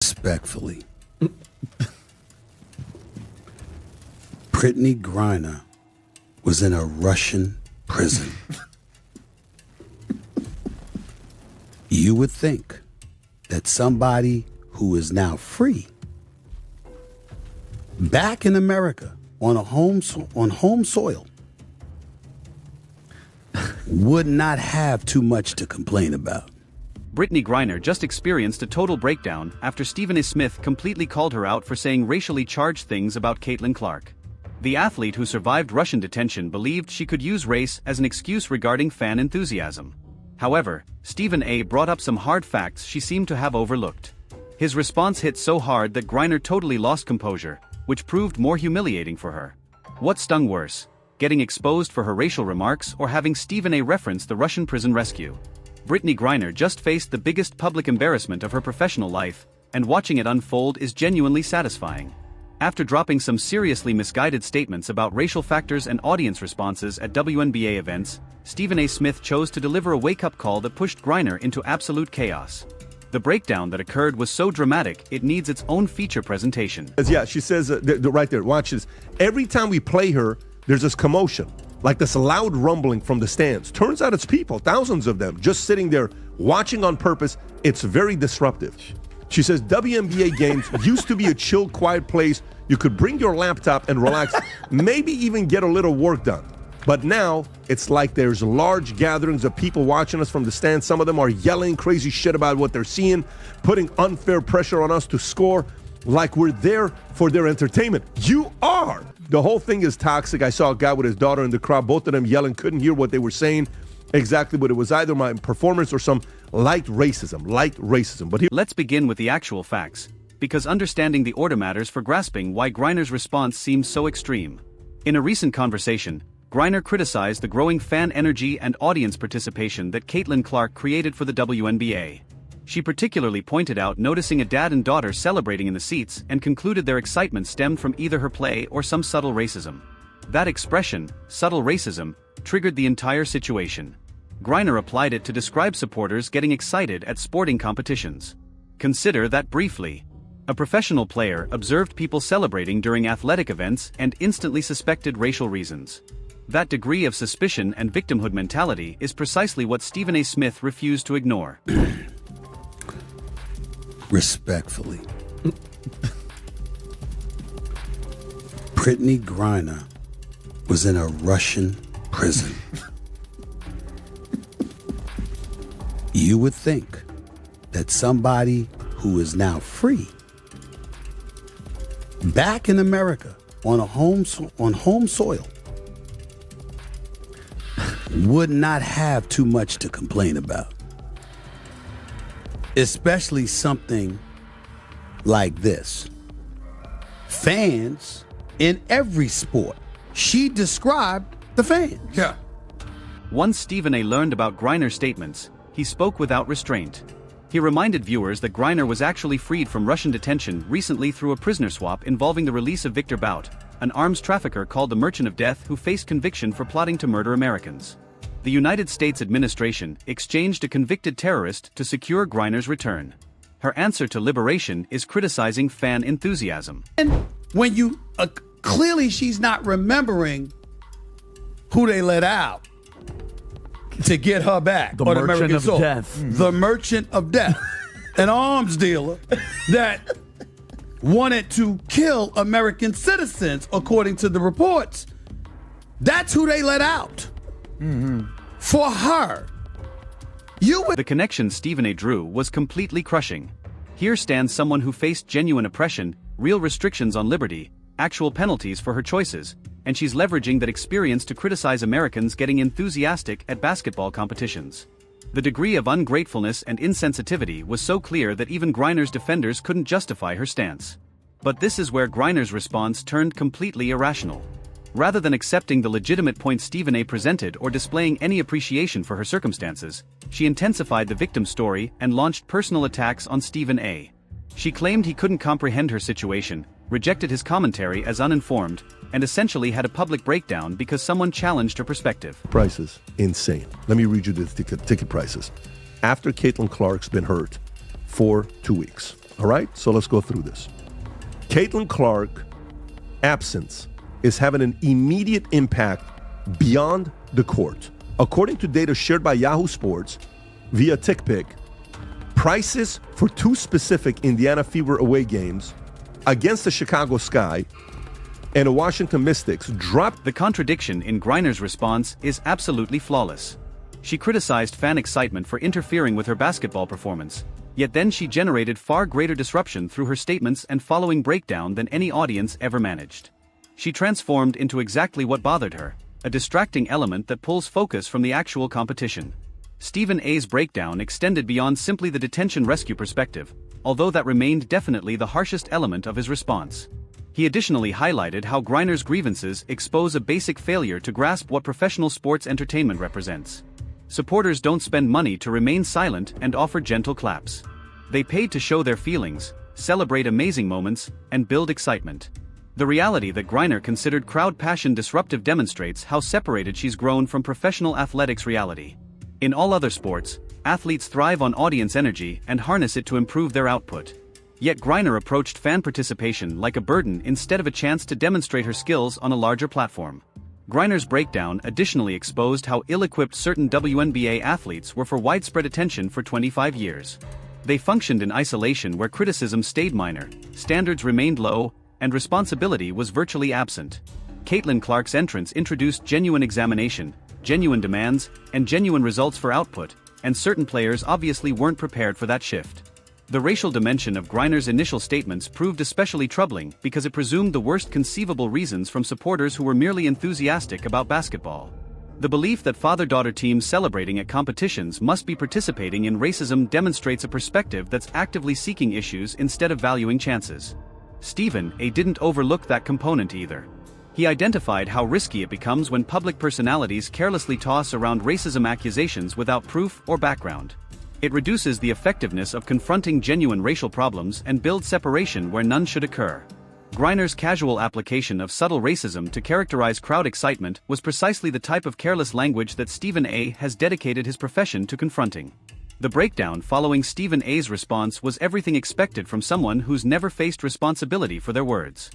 Respectfully, Brittney Griner was in a Russian prison. You would think that somebody who is now free, back in America on home soil, would not have too much to complain about. Brittney Griner just experienced a total breakdown after Stephen A. Smith completely called her out for saying racially charged things about Caitlin Clark. The athlete who survived Russian detention believed she could use race as an excuse regarding fan enthusiasm. However, Stephen A. brought up some hard facts she seemed to have overlooked. His response hit so hard that Griner totally lost composure, which proved more humiliating for her. What stung worse? Getting exposed for her racial remarks or having Stephen A. reference the Russian prison rescue? Brittney Griner just faced the biggest public embarrassment of her professional life, and watching it unfold is genuinely satisfying. After dropping some seriously misguided statements about racial factors and audience responses at WNBA events, Stephen A. Smith chose to deliver a wake-up call that pushed Griner into absolute chaos. The breakdown that occurred was so dramatic it needs its own feature presentation. Yeah, she says right there, watch this. Every time we play her, there's this commotion, like this loud rumbling from the stands. Turns out it's people, thousands of them, just sitting there watching on purpose. It's very disruptive. She says WNBA games used to be a chill, quiet place. You could bring your laptop and relax, maybe even get a little work done. But now, it's like there's large gatherings of people watching us from the stands. Some of them are yelling crazy shit about what they're seeing, putting unfair pressure on us to score, like we're there for their entertainment. You are! The whole thing is toxic. I saw a guy with his daughter in the crowd, both of them yelling, couldn't hear what they were saying exactly, but it was either my performance or some light racism. But let's begin with the actual facts, because understanding the order matters for grasping why Griner's response seems so extreme. In a recent conversation, Griner criticized the growing fan energy and audience participation that Caitlin Clark created for the WNBA. She particularly pointed out noticing a dad and daughter celebrating in the seats and concluded their excitement stemmed from either her play or some subtle racism. That expression, subtle racism, triggered the entire situation. Griner applied it to describe supporters getting excited at sporting competitions. Consider that briefly. A professional player observed people celebrating during athletic events and instantly suspected racial reasons. That degree of suspicion and victimhood mentality is precisely what Stephen A. Smith refused to ignore. Respectfully, Brittney Griner was in a Russian prison. You would think that somebody who is now free, back in America on home soil, would not have too much to complain about. Especially something like this. Fans in every sport. She described the fans. Yeah. Once Stephen A. learned about Griner's statements, he spoke without restraint. He reminded viewers that Griner was actually freed from Russian detention recently through a prisoner swap involving the release of Victor Bout, an arms trafficker called the Merchant of Death who faced conviction for plotting to murder Americans. The United States administration exchanged a convicted terrorist to secure Griner's return. Her answer to liberation is criticizing fan enthusiasm. And when you, clearly she's not remembering who they let out to get her back. The Merchant of Death. The Merchant of Death. An arms dealer that wanted to kill American citizens, according to the reports. That's who they let out. For her. The connection Stephen A. drew was completely crushing. Here stands someone who faced genuine oppression, real restrictions on liberty, actual penalties for her choices, and she's leveraging that experience to criticize Americans getting enthusiastic at basketball competitions. The degree of ungratefulness and insensitivity was so clear that even Griner's defenders couldn't justify her stance. But this is where Griner's response turned completely irrational. Rather than accepting the legitimate point Stephen A. presented or displaying any appreciation for her circumstances, she intensified the victim story and launched personal attacks on Stephen A. She claimed he couldn't comprehend her situation, rejected his commentary as uninformed, and essentially had a public breakdown because someone challenged her perspective. prices, insane. Let me read you the ticket prices. After Caitlin Clark's been hurt for 2 weeks, All right, so let's go through this. Caitlin Clark absence is having an immediate impact beyond the court. According to data shared by Yahoo Sports via TickPick, prices for 2 specific Indiana Fever away games against the Chicago Sky and the Washington Mystics dropped. The contradiction in Griner's response is absolutely flawless. She criticized fan excitement for interfering with her basketball performance, yet then she generated far greater disruption through her statements and following breakdown than any audience ever managed. She transformed into exactly what bothered her, a distracting element that pulls focus from the actual competition. Stephen A's breakdown extended beyond simply the detention rescue perspective, although that remained definitely the harshest element of his response. He additionally highlighted how Griner's grievances expose a basic failure to grasp what professional sports entertainment represents. Supporters don't spend money to remain silent and offer gentle claps. They paid to show their feelings, celebrate amazing moments, and build excitement. The reality that Griner considered crowd passion disruptive demonstrates how separated she's grown from professional athletics reality. In all other sports, athletes thrive on audience energy and harness it to improve their output. Yet Griner approached fan participation like a burden instead of a chance to demonstrate her skills on a larger platform. Griner's breakdown additionally exposed how ill-equipped certain WNBA athletes were for widespread attention for 25 years. They functioned in isolation where criticism stayed minor, standards remained low, and responsibility was virtually absent. Caitlin Clark's entrance introduced genuine examination, genuine demands, and genuine results for output, and certain players obviously weren't prepared for that shift. The racial dimension of Griner's initial statements proved especially troubling because it presumed the worst conceivable reasons from supporters who were merely enthusiastic about basketball. The belief that father-daughter teams celebrating at competitions must be participating in racism demonstrates a perspective that's actively seeking issues instead of valuing chances. Stephen A. didn't overlook that component either. He identified how risky it becomes when public personalities carelessly toss around racism accusations without proof or background. It reduces the effectiveness of confronting genuine racial problems and builds separation where none should occur. Griner's casual application of subtle racism to characterize crowd excitement was precisely the type of careless language that Stephen A. has dedicated his profession to confronting. The breakdown following Stephen A.'s response was everything expected from someone who's never faced responsibility for their words.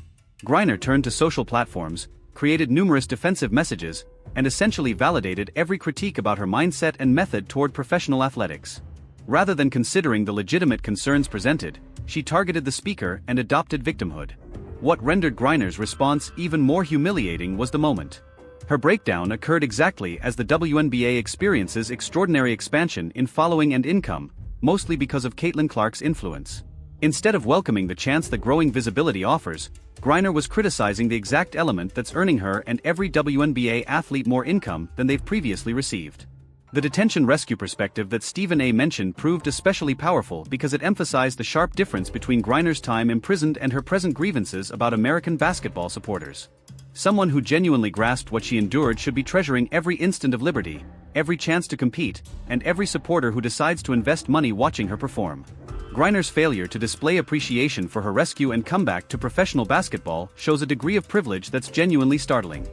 Griner turned to social platforms, created numerous defensive messages, and essentially validated every critique about her mindset and method toward professional athletics. Rather than considering the legitimate concerns presented, she targeted the speaker and adopted victimhood. What rendered Griner's response even more humiliating was the moment. Her breakdown occurred exactly as the WNBA experiences extraordinary expansion in following and income, mostly because of Caitlin Clark's influence. Instead of welcoming the chance that growing visibility offers, Griner was criticizing the exact element that's earning her and every WNBA athlete more income than they've previously received. The detention rescue perspective that Stephen A. mentioned proved especially powerful because it emphasized the sharp difference between Griner's time imprisoned and her present grievances about American basketball supporters. Someone who genuinely grasped what she endured should be treasuring every instant of liberty, every chance to compete, and every supporter who decides to invest money watching her perform. Griner's failure to display appreciation for her rescue and comeback to professional basketball shows a degree of privilege that's genuinely startling.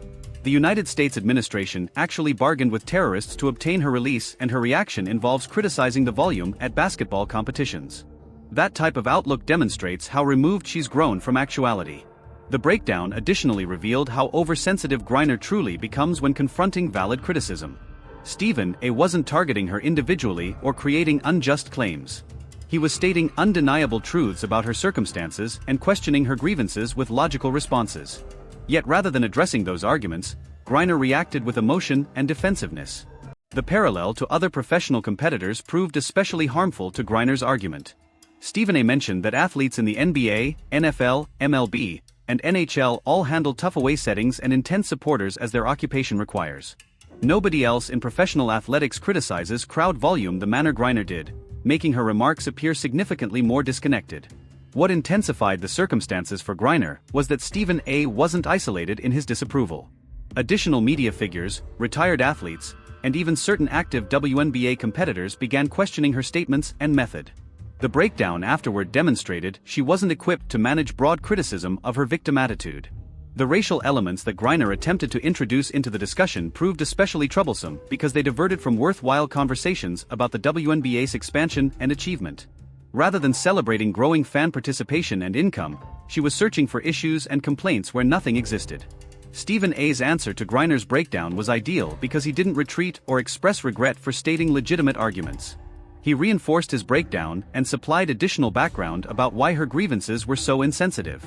The United States administration actually bargained with terrorists to obtain her release, and her reaction involves criticizing the volume at basketball competitions. That type of outlook demonstrates how removed she's grown from actuality. The breakdown additionally revealed how oversensitive Griner truly becomes when confronting valid criticism. Stephen A. wasn't targeting her individually or creating unjust claims. He was stating undeniable truths about her circumstances and questioning her grievances with logical responses. Yet rather than addressing those arguments, Griner reacted with emotion and defensiveness. The parallel to other professional competitors proved especially harmful to Griner's argument. Stephen A. mentioned that athletes in the NBA, NFL, MLB, and NHL all handle tough away settings and intense supporters as their occupation requires. Nobody else in professional athletics criticizes crowd volume the manner Griner did, making her remarks appear significantly more disconnected. What intensified the circumstances for Griner was that Stephen A. wasn't isolated in his disapproval. Additional media figures, retired athletes, and even certain active WNBA competitors began questioning her statements and method. The breakdown afterward demonstrated she wasn't equipped to manage broad criticism of her victim attitude. The racial elements that Griner attempted to introduce into the discussion proved especially troublesome because they diverted from worthwhile conversations about the WNBA's expansion and achievement. Rather than celebrating growing fan participation and income, she was searching for issues and complaints where nothing existed. Stephen A's answer to Griner's breakdown was ideal because he didn't retreat or express regret for stating legitimate arguments. He reinforced his breakdown and supplied additional background about why her grievances were so insensitive.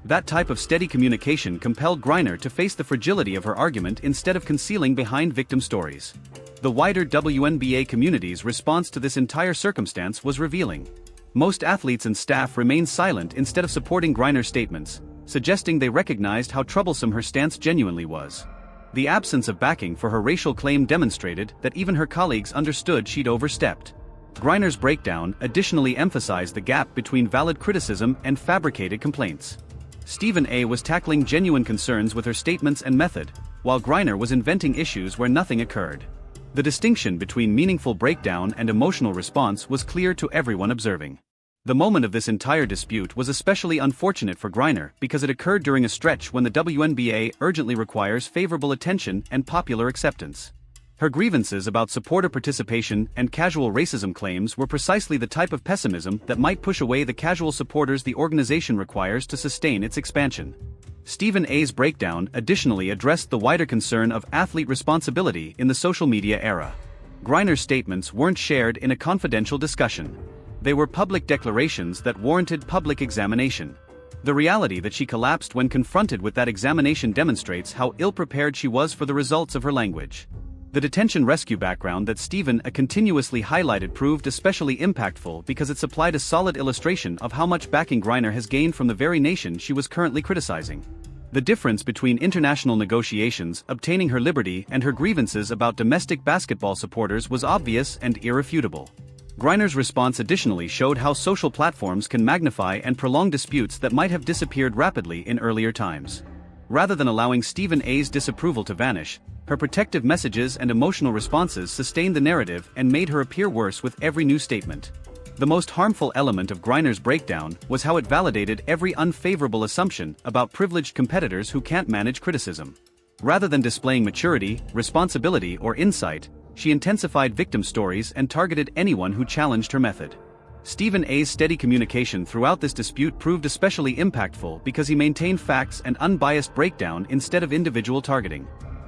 That type of steady communication compelled Griner to face the fragility of her argument instead of concealing behind victim stories. The wider WNBA community's response to this entire circumstance was revealing. Most athletes and staff remained silent instead of supporting Griner's statements, suggesting they recognized how troublesome her stance genuinely was. The absence of backing for her racial claim demonstrated that even her colleagues understood she'd overstepped. Griner's breakdown additionally emphasized the gap between valid criticism and fabricated complaints. Stephen A was tackling genuine concerns with her statements and method, while Griner was inventing issues where nothing occurred. The distinction between meaningful breakdown and emotional response was clear to everyone observing. The moment of this entire dispute was especially unfortunate for Griner because it occurred during a stretch when the WNBA urgently requires favorable attention and popular acceptance. Her grievances about supporter participation and casual racism claims were precisely the type of pessimism that might push away the casual supporters the organization requires to sustain its expansion. Stephen A's breakdown additionally addressed the wider concern of athlete responsibility in the social media era. Griner's statements weren't shared in a confidential discussion. They were public declarations that warranted public examination. The reality that she collapsed when confronted with that examination demonstrates how ill-prepared she was for the results of her language. The detention rescue background that Stephen A continuously highlighted proved especially impactful because it supplied a solid illustration of how much backing Griner has gained from the very nation she was currently criticizing. The difference between international negotiations obtaining her liberty and her grievances about domestic basketball supporters was obvious and irrefutable. Griner's response additionally showed how social platforms can magnify and prolong disputes that might have disappeared rapidly in earlier times. Rather than allowing Stephen A's disapproval to vanish, her protective messages and emotional responses sustained the narrative and made her appear worse with every new statement. The most harmful element of Griner's breakdown was how it validated every unfavorable assumption about privileged competitors who can't manage criticism. Rather than displaying maturity, responsibility, or insight, she intensified victim stories and targeted anyone who challenged her method. Stephen A's steady communication throughout this dispute proved especially impactful because he maintained facts and unbiased breakdown instead of individual targeting.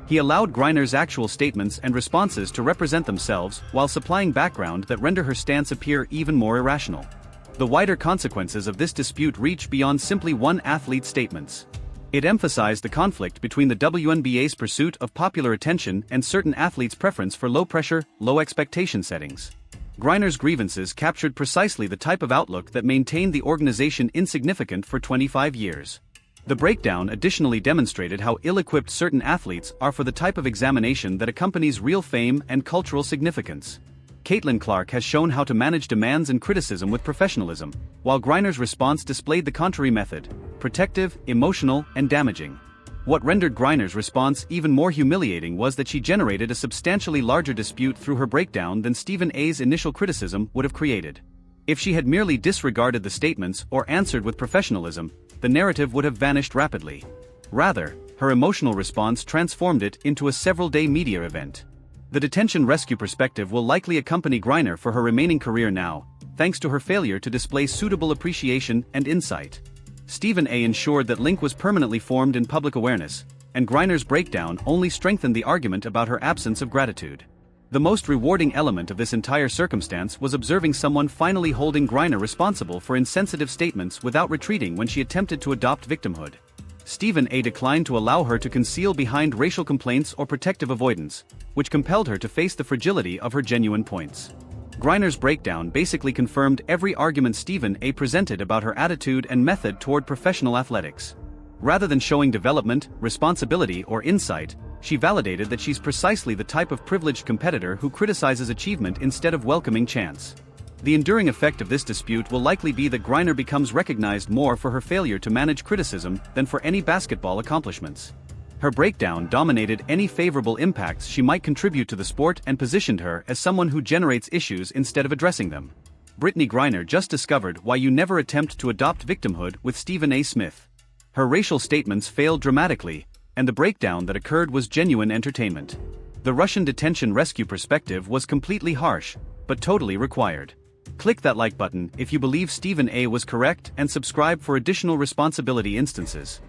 He allowed Griner's actual statements and responses to represent themselves while supplying background that render her stance appear even more irrational. The wider consequences of this dispute reach beyond simply one athlete's statements. It emphasized the conflict between the WNBA's pursuit of popular attention and certain athletes' preference for low-pressure, low-expectation settings. Griner's grievances captured precisely the type of outlook that maintained the organization insignificant for 25 years. The breakdown additionally demonstrated how ill-equipped certain athletes are for the type of examination that accompanies real fame and cultural significance. Caitlin Clark has shown how to manage demands and criticism with professionalism, while Griner's response displayed the contrary method: protective, emotional, and damaging. What rendered Griner's response even more humiliating was that she generated a substantially larger dispute through her breakdown than Stephen A's initial criticism would have created. If she had merely disregarded the statements or answered with professionalism, the narrative would have vanished rapidly. Rather, her emotional response transformed it into a several-day media event. The detention rescue perspective will likely accompany Griner for her remaining career now, thanks to her failure to display suitable appreciation and insight. Stephen A ensured that link was permanently formed in public awareness, and Griner's breakdown only strengthened the argument about her absence of gratitude. The most rewarding element of this entire circumstance was observing someone finally holding Griner responsible for insensitive statements without retreating when she attempted to adopt victimhood. Stephen A declined to allow her to conceal behind racial complaints or protective avoidance, which compelled her to face the fragility of her genuine points. Griner's breakdown basically confirmed every argument Stephen A presented about her attitude and method toward professional athletics. Rather than showing development, responsibility, or insight, she validated that she's precisely the type of privileged competitor who criticizes achievement instead of welcoming chance. The enduring effect of this dispute will likely be that Griner becomes recognized more for her failure to manage criticism than for any basketball accomplishments. Her breakdown dominated any favorable impacts she might contribute to the sport and positioned her as someone who generates issues instead of addressing them. Brittney Griner just discovered why you never attempt to adopt victimhood with Stephen A. Smith. Her racial statements failed dramatically, and the breakdown that occurred was genuine entertainment. The Russian detention rescue perspective was completely harsh, but totally required. Click that like button if you believe Stephen A was correct and subscribe for additional responsibility instances.